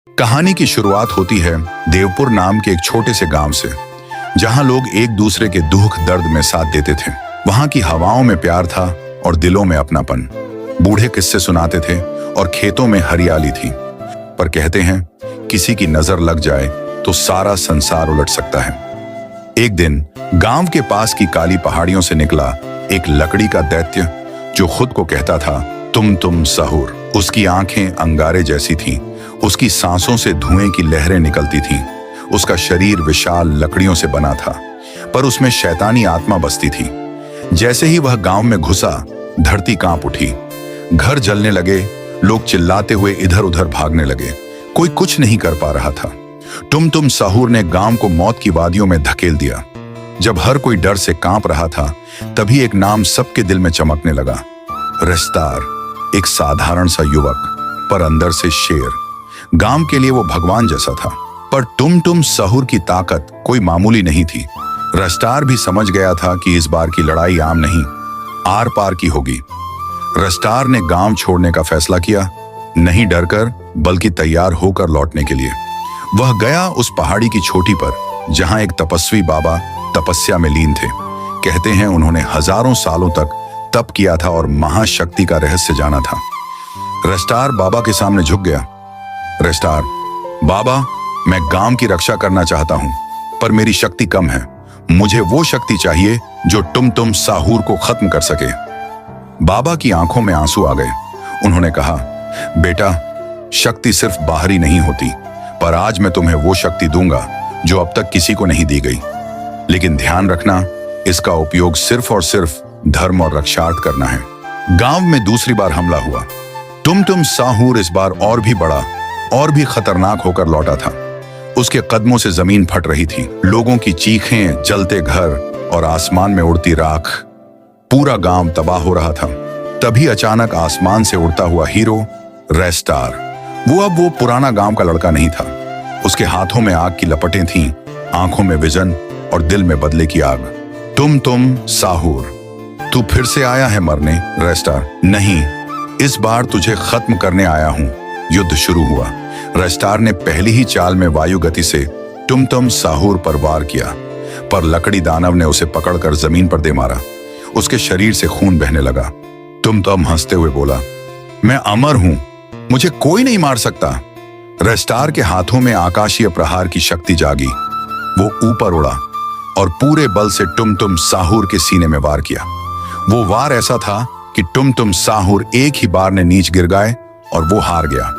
कहानी की शुरुआत होती है देवपुर नाम के एक छोटे से गांव से, जहां लोग एक दूसरे के दुख दर्द में साथ देते थे। वहां की हवाओं में प्यार था और दिलों में अपनापन। बूढ़े किस्से सुनाते थे और खेतों में हरियाली थी। पर कहते हैं किसी की नजर लग जाए तो सारा संसार उलट सकता है। एक दिन गांव के पास की काली पहाड़ियों से निकला एक लकड़ी का दैत्य, जो खुद को कहता था तुम सहूर। उसकी आंखें अंगारे जैसी थीं, उसकी सांसों से धुएं की लहरें निकलती थीं। उसका शरीर विशाल लकड़ियों से बना था, पर उसमें शैतानी आत्मा बसती थी। जैसे ही वह गांव में घुसा, धरती कांप उठी, घर जलने लगे, लोग चिल्लाते हुए इधर उधर भागने लगे। कोई कुछ नहीं कर पा रहा था। तुम सहूर ने गांव को मौत की वादियों में धकेल दिया। जब हर कोई डर से कांप रहा था, तभी एक नाम सबके दिल में चमकने लगा। रस्तार, एक साधारण सा युवक, पर अंदर से शेर। गांव के लिए वो भगवान जैसा था। पर तुम सहूर की ताकत कोई मामूली नहीं थी। रस्तार भी समझ गया था कि इस बार की लड़ाई आम नहीं, आर पार की होगी। रस्तार ने गांव छोड़ने का फैसला किया, नहीं डरकर बल्कि तैयार होकर लौटने के लिए। वह गया उस पहाड़ी की चोटी पर, जहां एक तपस्वी बाबा तपस्या में लीन थे। कहते हैं उन्होंने हजारों सालों तक तप किया था और महाशक्ति का रहस्य जाना था। रस्तार बाबा के सामने झुक गया। रस्तार, बाबा, मैं गांव की रक्षा करना चाहता हूं, पर मेरी शक्ति कम है। मुझे वो शक्ति चाहिए जो तुम सहूर को खत्म कर सके। बाबा की आंखों में आंसू आ गए। उन्होंने कहा, बेटा, शक्ति सिर्फ बाहरी नहीं होती, पर आज मैं तुम्हें वो शक्ति दूंगा जो अब तक किसी को नहीं दी गई। लेकिन ध्यान रखना, इसका उपयोग सिर्फ और सिर्फ धर्म और रक्षार्थ करना है। गांव में दूसरी बार हमला हुआ। तुम सहूर इस बार और भी बड़ा और भी खतरनाक होकर लौटा था। उसके कदमों से जमीन फट रही थी। लोगों की चीखें, जलते घर और आसमान में उड़ती राख। पूरा गांव तबाह हो रहा था। तभी अचानक आसमान से उड़ता हुआ हीरो रस्तार, वो पुराना गांव का लड़का नहीं था। उसके हाथों में आग की लपटें थीं, आंखों में विजन और दिल में बदले की आग। तुम सहूर, तू फिर से आया है मरने? रस्तार, नहीं, इस बार तुझे खत्म करने आया हूं। युद्ध शुरू हुआ। रस्तार ने पहली ही चाल में वायु गति से तुम सहूर पर वार किया, पर लकड़ी दानव ने उसे पकड़कर जमीन पर दे मारा। उसके शरीर से खून बहने लगा। तुम हंसते हुए बोला, मैं अमर हूं, मुझे कोई नहीं मार सकता। रस्तार के हाथों में आकाशीय प्रहार की शक्ति जागी। वो ऊपर उड़ा और पूरे बल से तुम सहूर के सीने में वार किया। वो वार ऐसा था कि तुम सहूर एक ही बार में नीचे गिर गए और वो हार गया।